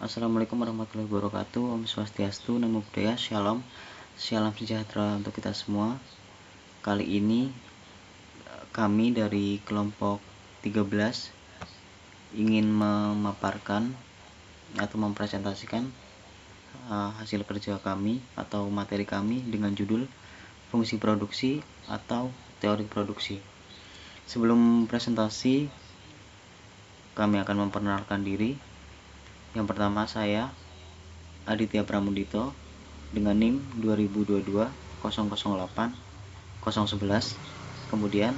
Assalamualaikum warahmatullahi wabarakatuh. Om Swastiastu, Namo Buddhaya, Shalom. Shalom sejahtera untuk kita semua. Kali ini kami dari kelompok 13 ingin memaparkan atau mempresentasikan hasil kerja kami atau materi kami dengan judul fungsi produksi atau teori produksi. Sebelum presentasi, kami akan memperkenalkan diri. Yang pertama, saya Aditya Pramudito dengan NIM 2022 008 011. Kemudian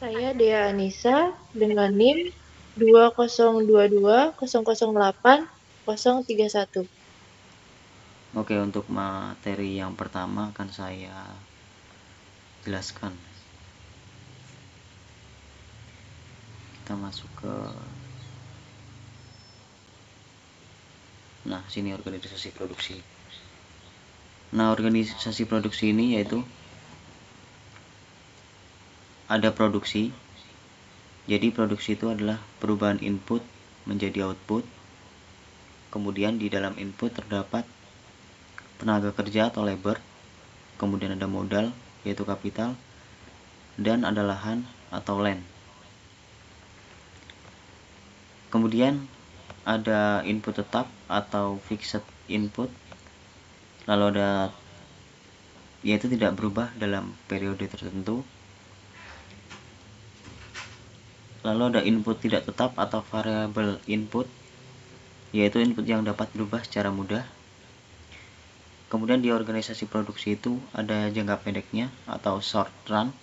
Saya Dea Anissa dengan NIM 2022 008 031. Oke, untuk materi yang pertama akan saya jelaskan. Kita masuk ke sini organisasi produksi. Organisasi produksi ini yaitu ada produksi. Jadi produksi itu adalah perubahan input menjadi output. Kemudian di dalam input terdapat tenaga kerja atau labor. Kemudian ada modal yaitu kapital, dan ada lahan atau land. Kemudian ada input tetap atau fixed input, lalu ada yaitu tidak berubah dalam periode tertentu. Lalu ada input tidak tetap atau variable input, yaitu input yang dapat berubah secara mudah. Kemudian di organisasi produksi itu ada jangka pendeknya atau short run,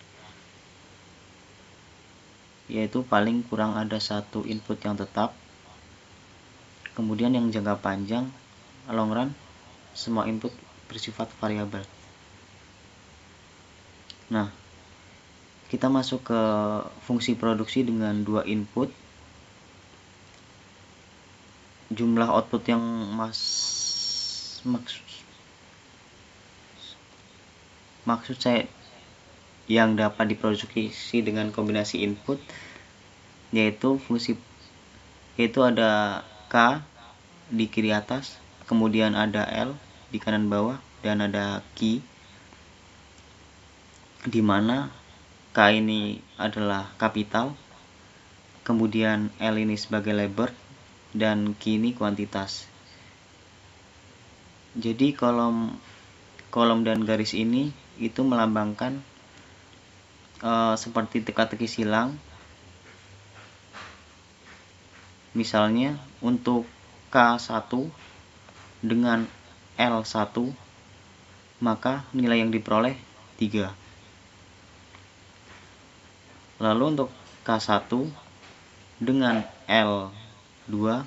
yaitu paling kurang ada satu input yang tetap. Kemudian yang jangka panjang long run, semua input bersifat variabel. Nah, kita masuk ke fungsi produksi dengan dua input. Jumlah output yang maksud saya yang dapat diproduksi dengan kombinasi input yaitu ada K di kiri atas, kemudian ada L di kanan bawah, dan ada Q, di mana K ini adalah kapital, kemudian L ini sebagai labor, dan Q ini kuantitas. Jadi kolom dan garis ini itu melambangkan seperti teka-teki silang. Misalnya untuk K1 dengan L1, maka nilai yang diperoleh 3. Lalu untuk K1 dengan L2,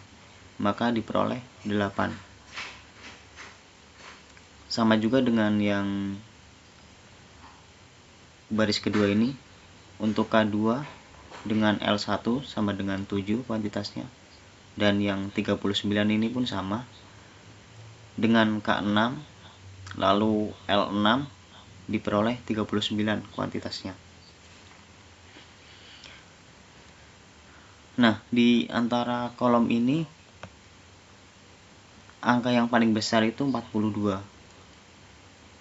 maka diperoleh 8. Sama juga dengan yang baris kedua ini. Untuk K2 dengan L1 sama dengan 7 kuantitasnya. Dan yang 39 ini pun sama dengan K6, lalu L6 diperoleh 39 kuantitasnya. Nah, di antara kolom ini angka yang paling besar itu 42.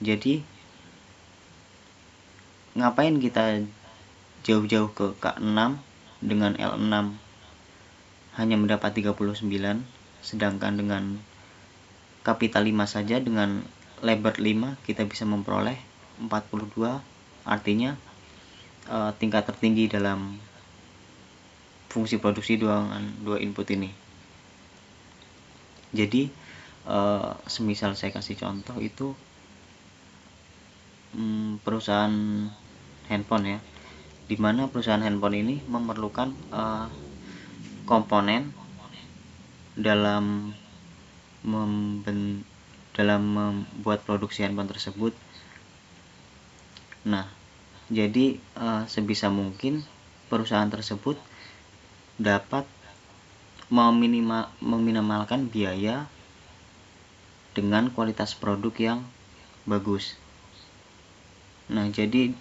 Jadi ngapain kita jauh-jauh ke K6 dengan L6 hanya mendapat 39, sedangkan dengan kapital 5 saja dengan labor 5 kita bisa memperoleh 42. Artinya tingkat tertinggi dalam fungsi produksi dua input ini. Jadi semisal saya kasih contoh itu perusahaan handphone ya, dimana perusahaan handphone ini memerlukan komponen dalam membuat produksi handphone tersebut. Nah, jadi sebisa mungkin perusahaan tersebut dapat meminimalkan biaya dengan kualitas produk yang bagus. Nah, jadi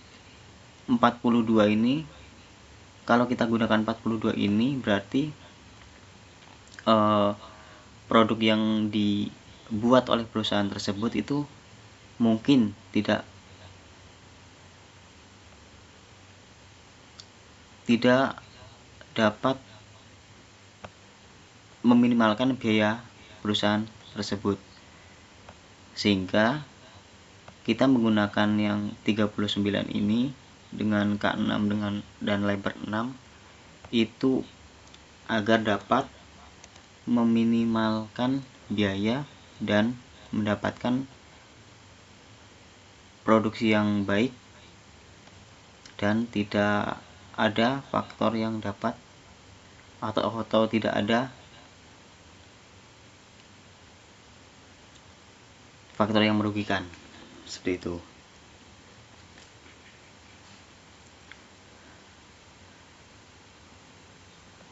42 ini kalau kita gunakan 42 ini berarti produk yang dibuat oleh perusahaan tersebut itu mungkin tidak dapat meminimalkan biaya perusahaan tersebut, sehingga kita menggunakan yang 39 ini dengan K6 dan lebar 6 itu agar dapat meminimalkan biaya dan mendapatkan produksi yang baik dan tidak ada faktor yang dapat atau tidak ada faktor yang merugikan, seperti itu.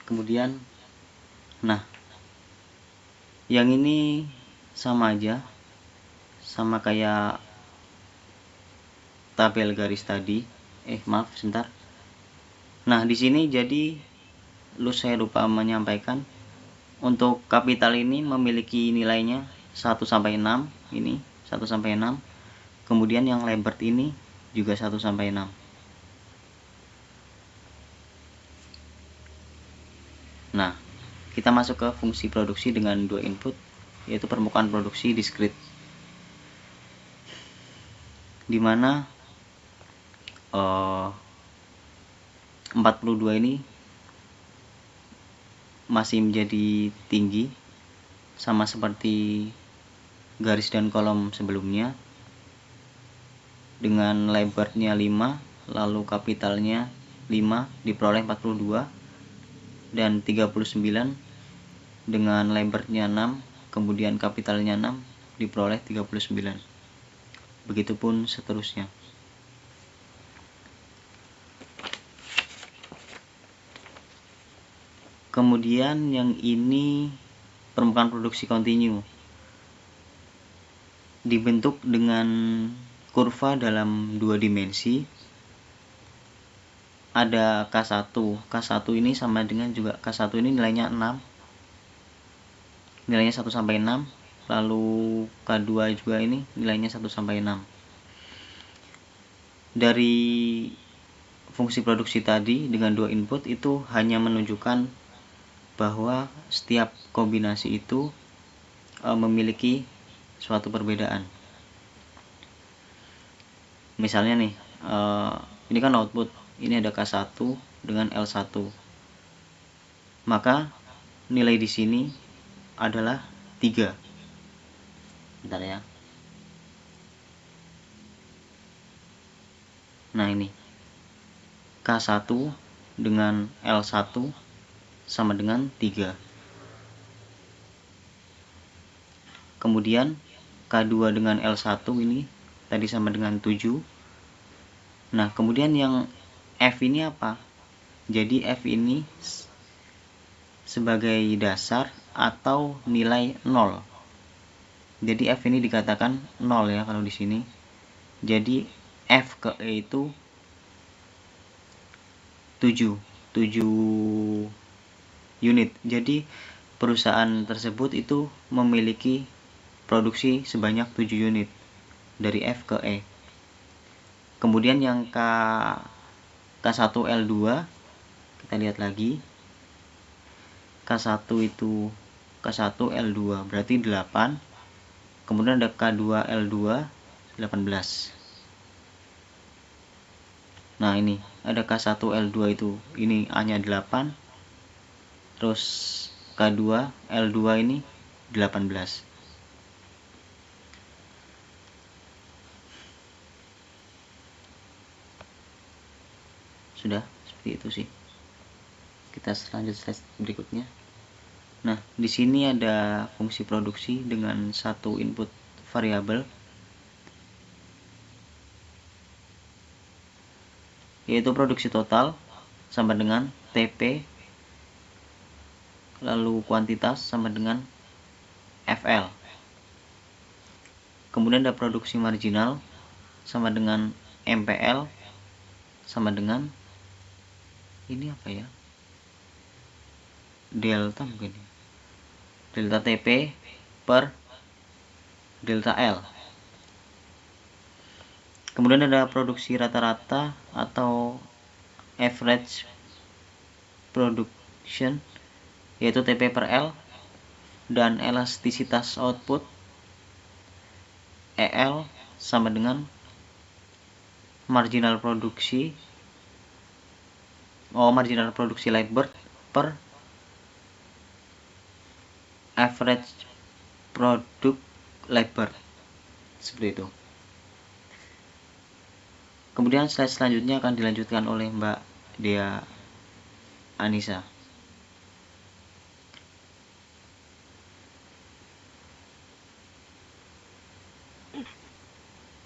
Kemudian yang ini sama aja, sama kayak tabel garis tadi. Maaf sebentar. Nah, di sini jadi saya lupa menyampaikan, untuk kapital ini memiliki nilainya 1 sampai 6, ini 1 sampai 6. Kemudian yang lebar ini juga 1 sampai 6. Nah, kita masuk ke fungsi produksi dengan 2 input, yaitu permukaan produksi diskrit, di mana 42 ini masih menjadi tinggi, sama seperti garis dan kolom sebelumnya, dengan lebarnya 5, lalu kapitalnya 5 diperoleh 42, dan 39 dengan lebarnya 6, kemudian kapitalnya 6 diperoleh 39. Begitupun seterusnya. Kemudian yang ini permukaan produksi kontinu, dibentuk dengan kurva dalam 2 dimensi. Ada K1. K1 ini sama dengan juga K1 ini nilainya 6. Nilainya 1 sampai 6. Lalu K2 juga ini nilainya 1 sampai 6. Dari fungsi produksi tadi dengan 2 input itu hanya menunjukkan bahwa setiap kombinasi itu memiliki suatu perbedaan. Misalnya nih, ini kan output, ini ada K1 dengan L1. Maka nilai di sini adalah 3. Bentar ya. Nah, ini K1 dengan L1 sama dengan 3. Kemudian K2 dengan L1 ini tadi sama dengan 7. Nah, kemudian yang F ini apa? Jadi F ini sebagai dasar atau nilai 0. Jadi F ini dikatakan 0 ya kalau di sini. Jadi F ke E itu 7 unit. Jadi perusahaan tersebut itu memiliki produksi sebanyak 7 unit dari F ke E. Kemudian yang K1L2 kita lihat lagi. K1 itu K1L2 berarti 8. Kemudian ada K2L2 18. Nah, ini ada K1L2 itu, ini A-nya 8. Terus K2 L2 ini 18. Sudah, seperti itu sih. Kita lanjut slide berikutnya. Nah, di sini ada fungsi produksi dengan 1 input variabel, yaitu produksi total sama dengan TP, lalu kuantitas sama dengan FL. Kemudian ada produksi marginal sama dengan MPL sama dengan ini apa ya, delta mungkin ya, delta TP per delta L. Kemudian ada produksi rata-rata atau average production, yaitu TP per L, dan elastisitas output EL sama dengan marginal produksi labor per average product labor, seperti itu. Kemudian slide selanjutnya akan dilanjutkan oleh Mbak Dea Anissa.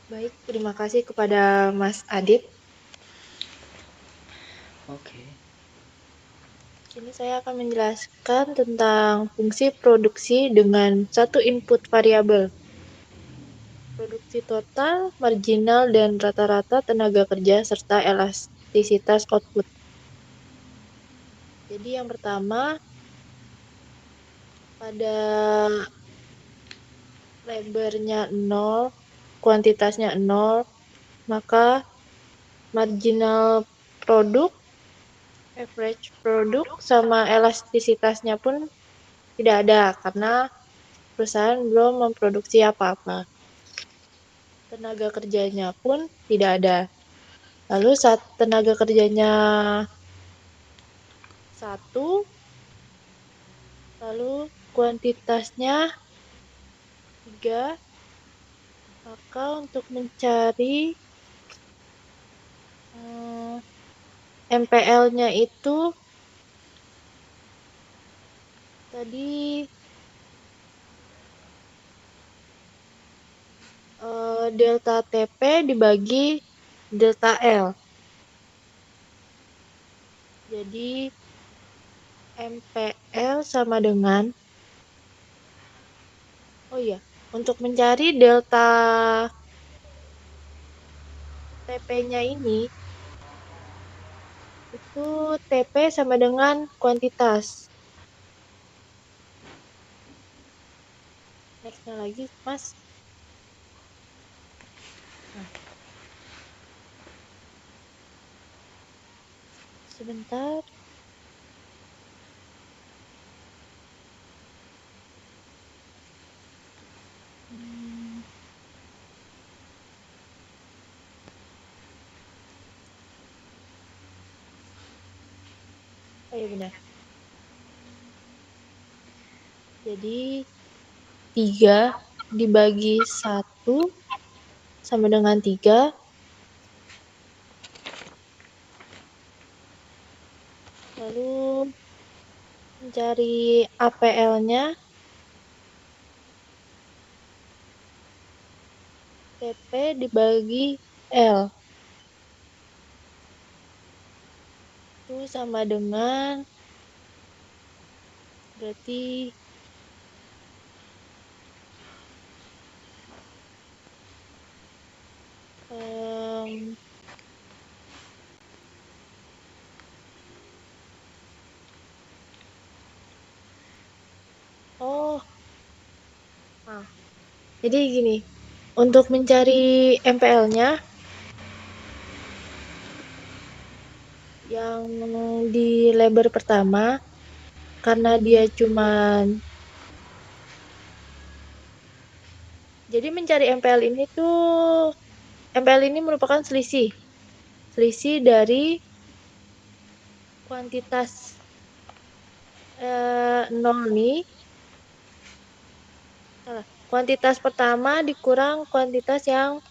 Baik, terima kasih kepada Mas Adit. Oke. Kini saya akan menjelaskan tentang fungsi produksi dengan satu input variabel. Produksi total, marginal, dan rata-rata tenaga kerja serta elastisitas output. Jadi yang pertama, pada lebarnya 0, kuantitasnya 0, maka marginal produk, average produk, sama elastisitasnya pun tidak ada karena perusahaan belum memproduksi apa-apa. Tenaga kerjanya pun tidak ada. Lalu saat tenaga kerjanya 1, lalu kuantitasnya 3, maka untuk mencari MPL-nya itu tadi delta TP dibagi delta L. Jadi MPL sama dengan, untuk mencari delta TP-nya ini, itu TP sama dengan kuantitas. Nextnya lagi, Mas. Nah. Sebentar. Oh iya benar. Jadi 3 dibagi 1 sama dengan 3. Lalu mencari APL-nya, TP dibagi L. Itu sama dengan, berarti jadi gini, untuk mencari MPL-nya yang di lebar pertama, karena dia cuman, jadi mencari MPL ini tuh, MPL ini merupakan selisih dari kuantitas 0 nih, kuantitas pertama dikurang kuantitas yang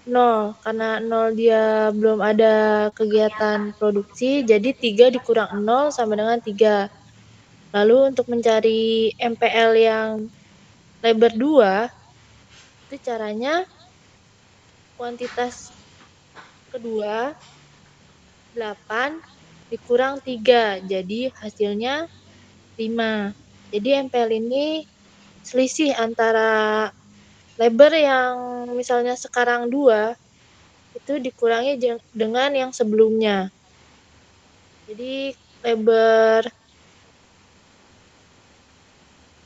0, karena 0 dia belum ada kegiatan produksi, jadi 3 dikurang 0 sama dengan 3. Lalu untuk mencari MPL yang lebar 2, itu caranya kuantitas kedua 8 dikurang 3, jadi hasilnya 5. Jadi MPL ini selisih antara lebar yang misalnya sekarang 2, itu dikurangi dengan yang sebelumnya. Jadi lebar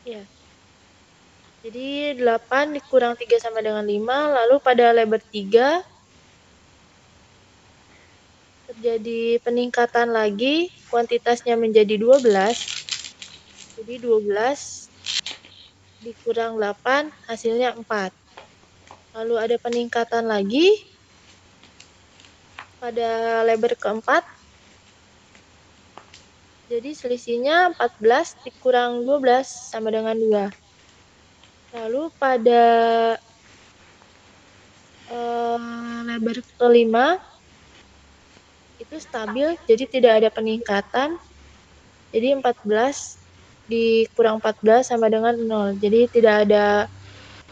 ya. Jadi 8 dikurang 3 sama dengan 5, lalu pada lebar 3 terjadi peningkatan lagi, kuantitasnya menjadi 12. Jadi 12 dikurang 8 hasilnya 4. Lalu ada peningkatan lagi pada lebar keempat. Jadi selisihnya 14 dikurang 12 sama dengan 2. Lalu pada lebar kelima itu stabil, jadi tidak ada peningkatan. Jadi 14 dikurang 14 sama dengan 0. Jadi tidak ada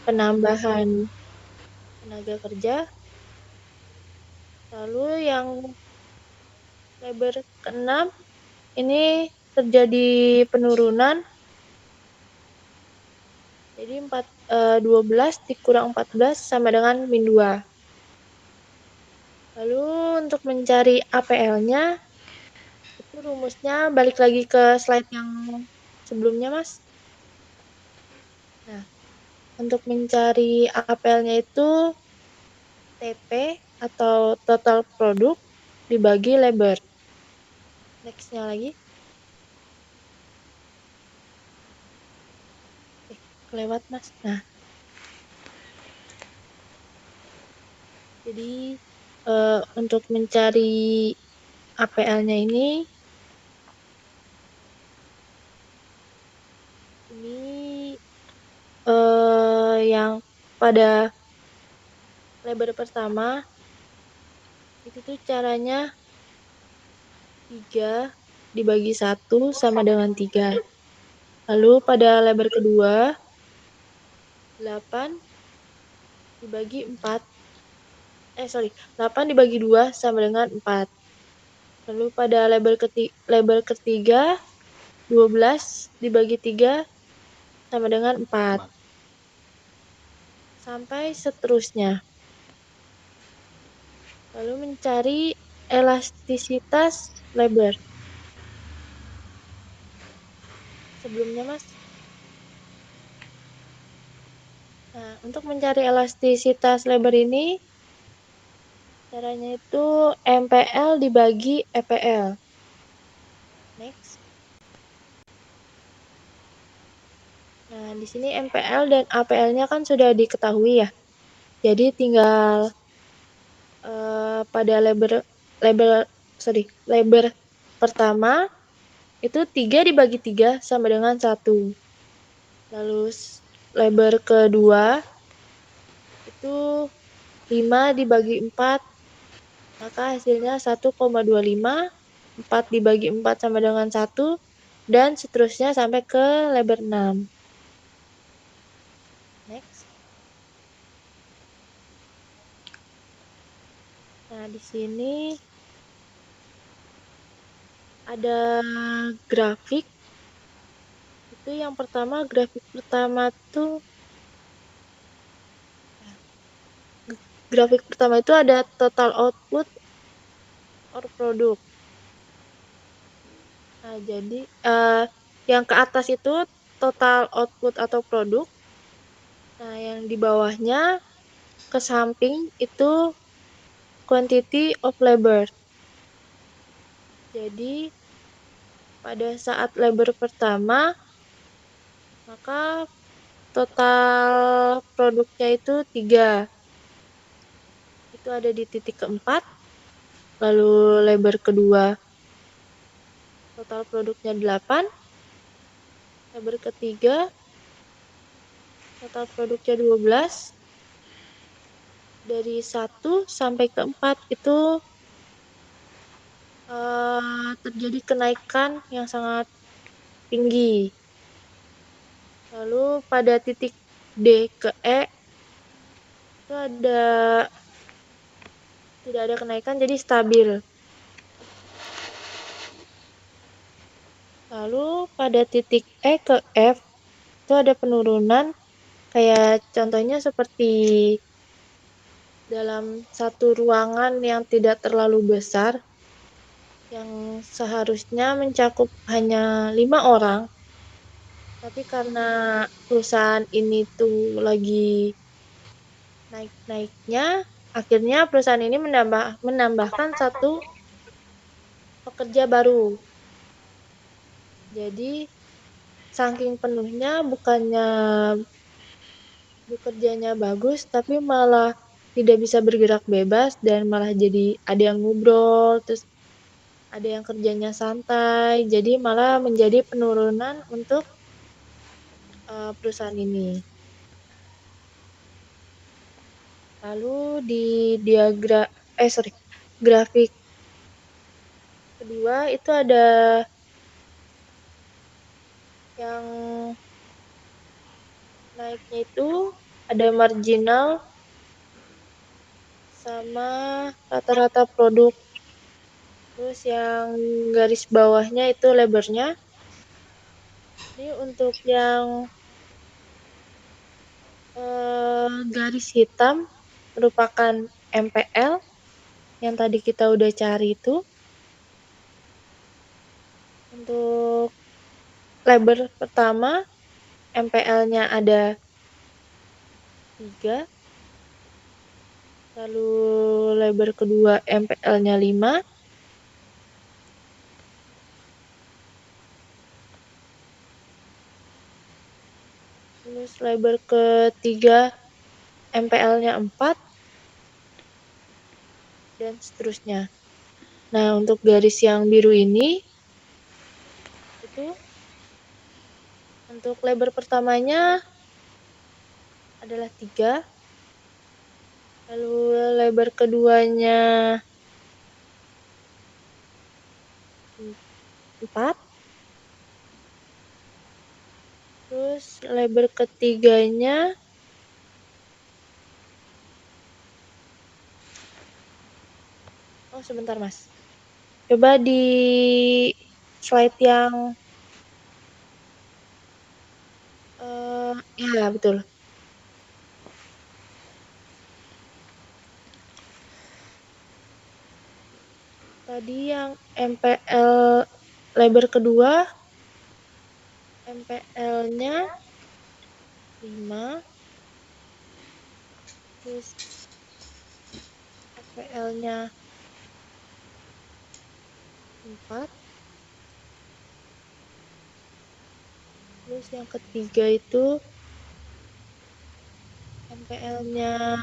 penambahan tenaga kerja. Lalu yang lebar ke-6 ini terjadi penurunan. Jadi 12 dikurang 14 sama dengan min 2. Lalu untuk mencari APL-nya, itu rumusnya balik lagi ke slide yang sebelumnya, Mas. Nah, untuk mencari APL-nya itu TP atau total produk dibagi lebar. Next-nya lagi. Kelewat, Mas. Nah, jadi untuk mencari APL-nya ini yang pada lebar pertama itu tuh caranya 3 dibagi 1 sama dengan 3. Lalu pada lebar kedua 8 dibagi 4. 8 dibagi 2 sama dengan 4. Lalu pada lebar ketiga 12 dibagi 3 sama dengan 4. Sampai seterusnya. Lalu mencari elastisitas lebar. Sebelumnya, Mas. Nah, untuk mencari elastisitas lebar ini, caranya itu MPL dibagi EPL. Next. Nah, di sini MPL dan APL-nya kan sudah diketahui ya. Jadi tinggal pada lebar pertama itu 3 dibagi 3 sama dengan 1. Lalu lebar kedua itu 5 dibagi 4, maka hasilnya 1,25. 4 dibagi 4 sama dengan 1, dan seterusnya sampai ke lebar 6. Next. Nah, di sini ada grafik. Itu yang pertama, grafik pertama itu ada total output or produk. Nah, jadi yang ke atas itu total output atau produk. Nah, yang di bawahnya ke samping itu quantity of labor. Jadi pada saat lebar pertama, maka total produknya itu 3. Itu ada di titik keempat. Lalu lebar kedua, total produknya 8. Lebar ketiga, total produknya 12. Dari 1 sampai ke 4 itu terjadi kenaikan yang sangat tinggi. Lalu pada titik D ke E itu tidak ada kenaikan, jadi stabil. Lalu pada titik E ke F itu ada penurunan, kayak contohnya seperti dalam satu ruangan yang tidak terlalu besar. yang seharusnya mencakup hanya 5 orang, tapi karena perusahaan ini tuh lagi naik-naiknya, akhirnya perusahaan ini menambahkan satu pekerja baru. Jadi saking penuhnya bukannya bekerjanya bagus, tapi malah tidak bisa bergerak bebas dan malah jadi ada yang ngobrol, terus ada yang kerjanya santai, jadi malah menjadi penurunan untuk perusahaan ini. Lalu di grafik kedua itu ada yang naiknya itu ada marginal sama rata-rata produk. Terus yang garis bawahnya itu lebarnya. Ini untuk yang garis hitam merupakan MPL yang tadi kita udah cari itu. Untuk lebar pertama MPL-nya ada 3, lalu lebar kedua MPL-nya 5, terus lebar ketiga MPL-nya 4, dan seterusnya. Nah, untuk garis yang biru ini, itu untuk lebar pertamanya adalah 3, lalu lebar keduanya 4, terus lebar ketiganya sebentar Mas. Coba di slide yang ya betul. Tadi yang MPL lebar kedua MPL-nya 5, terus MPL-nya 4, terus yang ketiga itu MPL-nya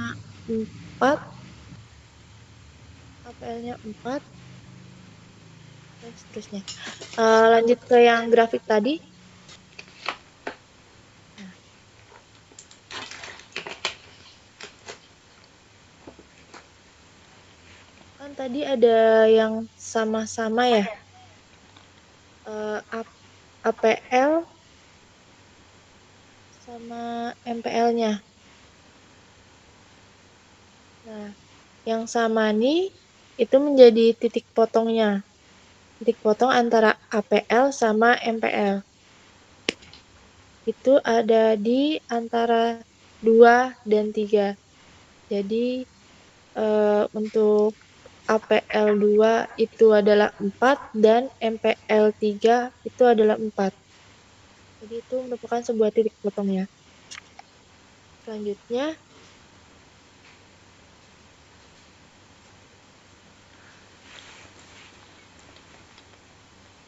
4, APL-nya 4, dan seterusnya. Lanjut ke yang grafik tadi. Nah, kan tadi ada yang sama-sama ya, APL sama MPL-nya. Nah, yang sama nih itu menjadi titik potongnya. Titik potong antara APL sama MPL. Itu ada di antara 2 dan 3. Jadi untuk APL 2 itu adalah 4 dan MPL 3 itu adalah 4. Jadi itu merupakan sebuah titik potongnya.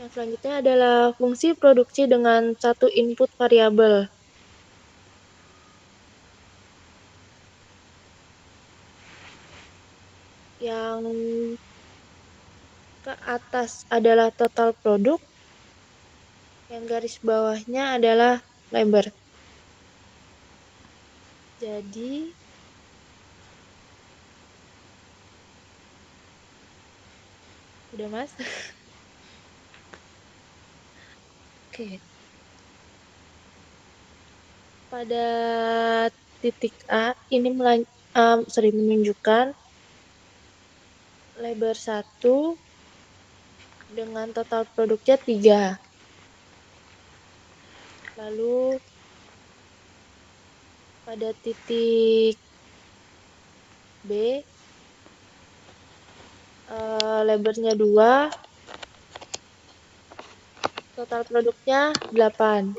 Selanjutnya adalah fungsi produksi dengan satu input variabel. Yang ke atas adalah total produk, yang garis bawahnya adalah lebar. Jadi udah Mas? Oke. Pada titik A ini menunjukkan lebar 1 dengan total produknya 3. Lalu pada titik B lebarnya 2 total produknya 8.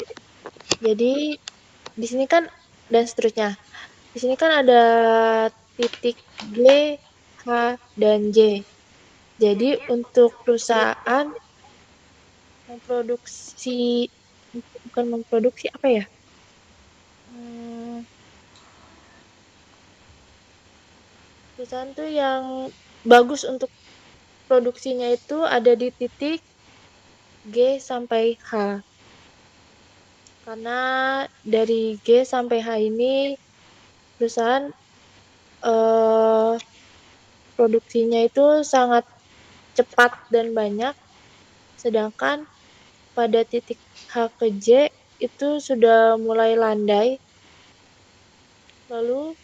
Jadi di sini kan dan seterusnya. Di sini kan ada titik G, H, dan J. Jadi untuk perusahaan memproduksi, bukan memproduksi apa ya? Perusahaan tuh yang bagus untuk produksinya itu ada di titik G sampai H. Karena dari G sampai H ini perusahaan produksinya itu sangat cepat dan banyak, sedangkan pada titik H ke J itu sudah mulai landai, lalu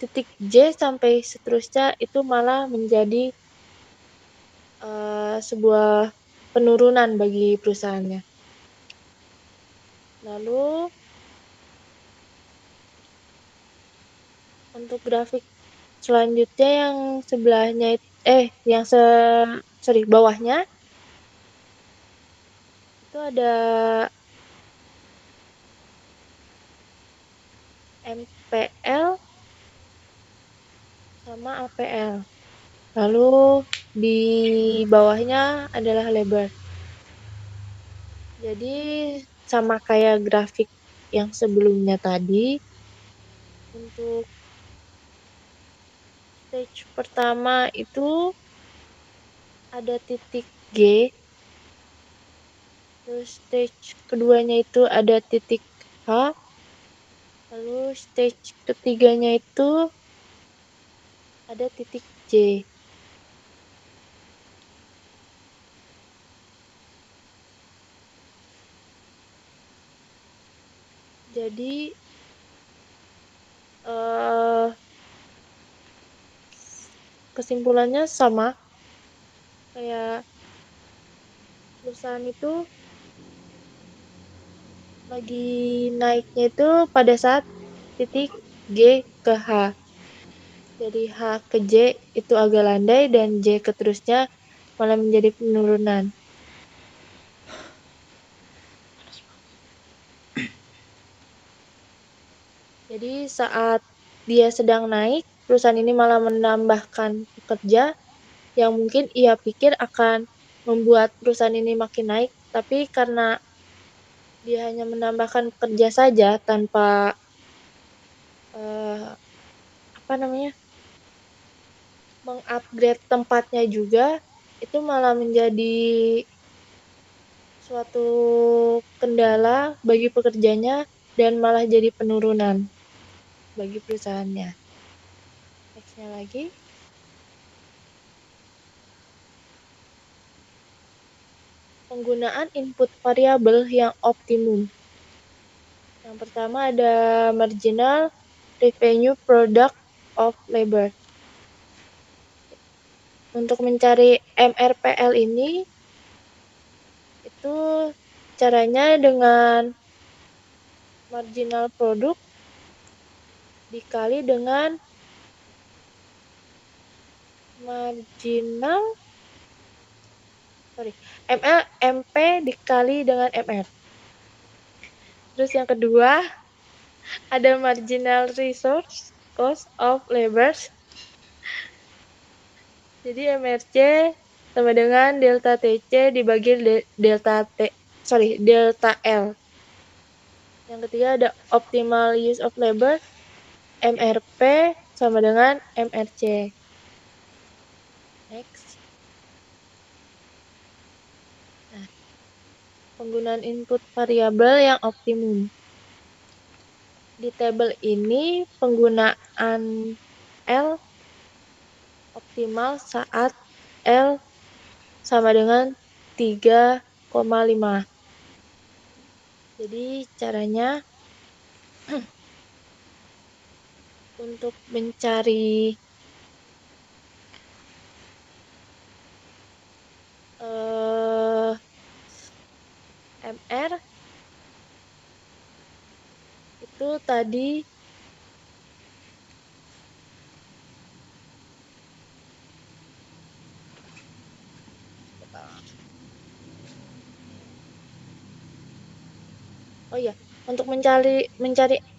titik J sampai seterusnya itu malah menjadi sebuah penurunan bagi perusahaannya. Lalu untuk grafik selanjutnya yang sebelahnya yang bawahnya itu ada MPL sama APL. Lalu di bawahnya adalah labor. Jadi sama kayak grafik yang sebelumnya tadi, untuk stage pertama itu ada titik G, terus stage keduanya itu ada titik H, lalu stage ketiganya itu ada titik J. Jadi kesimpulannya sama kayak perusahaan itu lagi naiknya itu pada saat titik G ke H. Dari H ke J itu agak landai dan J ke terusnya malah menjadi penurunan. Jadi saat dia sedang naik, perusahaan ini malah menambahkan pekerja yang mungkin ia pikir akan membuat perusahaan ini makin naik, tapi karena dia hanya menambahkan pekerja saja tanpa mengupgrade tempatnya juga, itu malah menjadi suatu kendala bagi pekerjanya dan malah jadi penurunan bagi perusahaannya. Nextnya lagi. Penggunaan input variabel yang optimum. Yang pertama ada marginal revenue product of labor. Untuk mencari MRPL ini, itu caranya dengan marginal produk dikali dengan MP dikali dengan MR. Terus yang kedua, ada marginal resource cost of labor. Jadi MRC sama dengan delta TC dibagi delta L. Yang ketiga ada optimal use of labor, MRP sama dengan MRC. Next. Nah, penggunaan input variabel yang optimum. Di tabel ini penggunaan L optimal saat L sama dengan 3,5. Jadi caranya untuk mencari MR itu tadi Oh ya, untuk mencari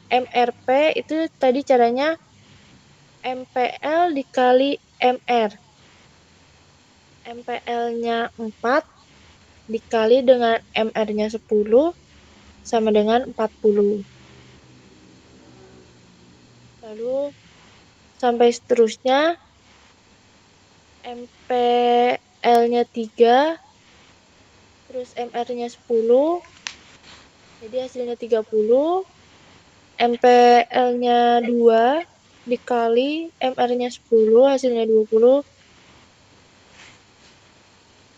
MRP itu tadi caranya MPL dikali MR. MPL-nya 4 dikali dengan MR-nya 10 sama dengan 40. Lalu sampai seterusnya MPL-nya 3 terus MR-nya 10 jadi hasilnya 30. MPL-nya 2 dikali MR-nya 10 hasilnya 20.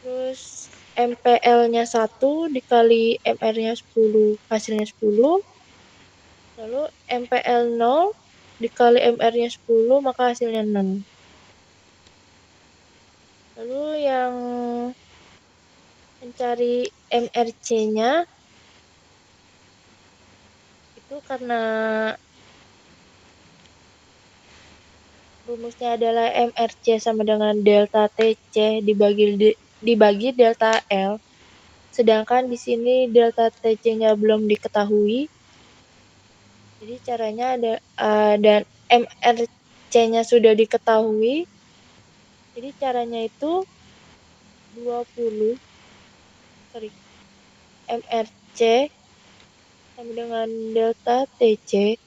Terus MPL-nya 1 dikali MR-nya 10 hasilnya 10. Lalu MPL 0 dikali MR-nya 10 maka hasilnya 6. Lalu yang mencari MRC-nya itu karena rumusnya adalah MRC sama dengan delta TC dibagi delta L. Sedangkan di sini delta TC-nya belum diketahui. Jadi caranya ada dan MRC-nya sudah diketahui. Jadi caranya itu 20 MRC sama dengan delta TC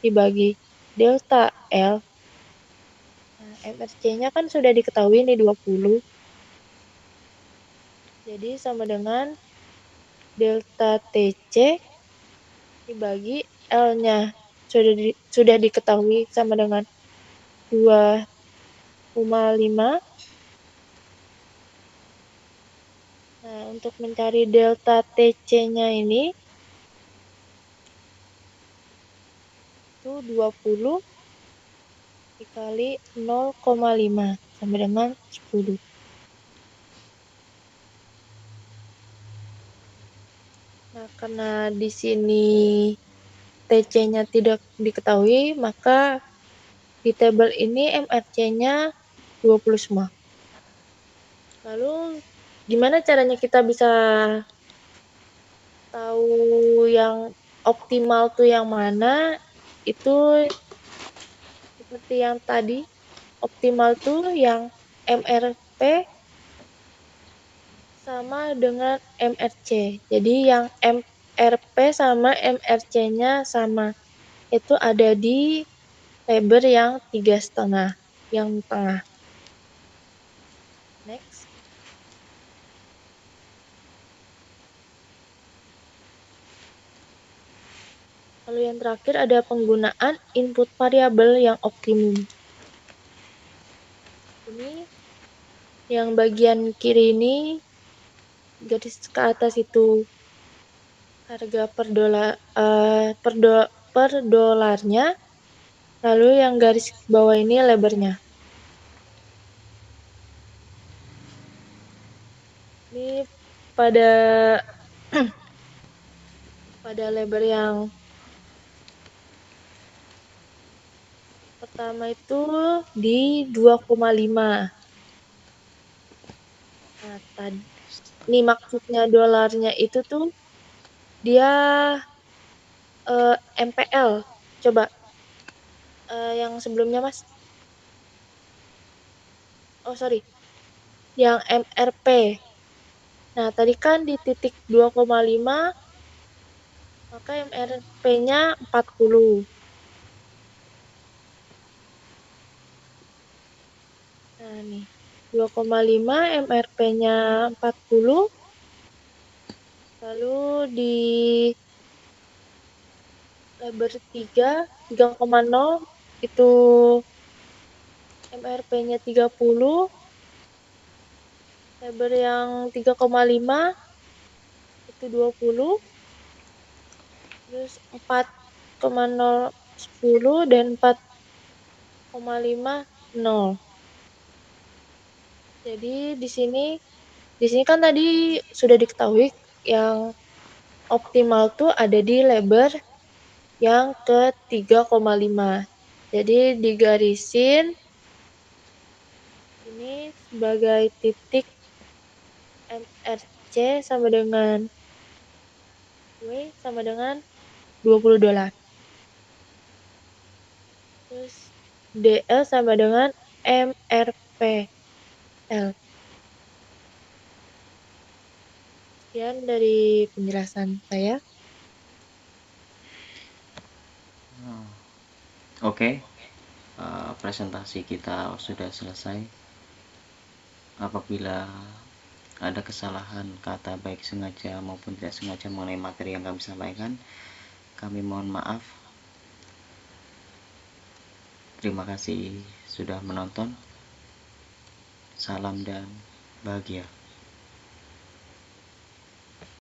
dibagi delta L. Nah, MRC-nya kan sudah diketahui nih 20. Jadi sama dengan delta TC dibagi L-nya sudah diketahui sama dengan 2,5. Nah, untuk mencari delta TC-nya ini itu 20 dikali 0,5 sama dengan 10. Nah, karena di sini TC-nya tidak diketahui, maka di tabel ini MRC-nya 20 semua. Lalu gimana caranya kita bisa tahu yang optimal tuh yang mana? Itu seperti yang tadi, optimal tuh yang MRP sama dengan MRC. Jadi yang MRP sama MRC-nya sama. Itu ada di lebar yang 3,5, yang tengah. Next. Lalu yang terakhir ada penggunaan input variabel yang optimum. Ini yang bagian kiri ini garis ke atas itu harga per dolarnya, lalu yang garis bawah ini lebarnya. Ini pada pada lebar yang pertama itu di 2,5. Nah, tadi ini maksudnya dolarnya itu tuh dia MPL. Coba yang sebelumnya, Mas. Oh, sorry. Yang MRP. Nah, tadi kan di titik 2,5, maka MRP-nya 40. Nah, nih. 2,5 MRP-nya 40. Lalu di lebar 3,0 itu MRP-nya 30. Lebar yang 3,5 itu 20. Terus 4,010 dan 4,5 0. Jadi di sini kan tadi sudah diketahui yang optimal tuh ada di lebar yang ke 3,5. Jadi digarisin ini sebagai titik MRC sama dengan W sama dengan $20. Terus DL sama dengan MRPL. Sekian dari penjelasan saya. Oke, presentasi kita sudah selesai. Apabila ada kesalahan kata baik sengaja maupun tidak sengaja mengenai materi yang kami sampaikan, kami mohon maaf. Terima kasih sudah menonton. Salam dan bahagia.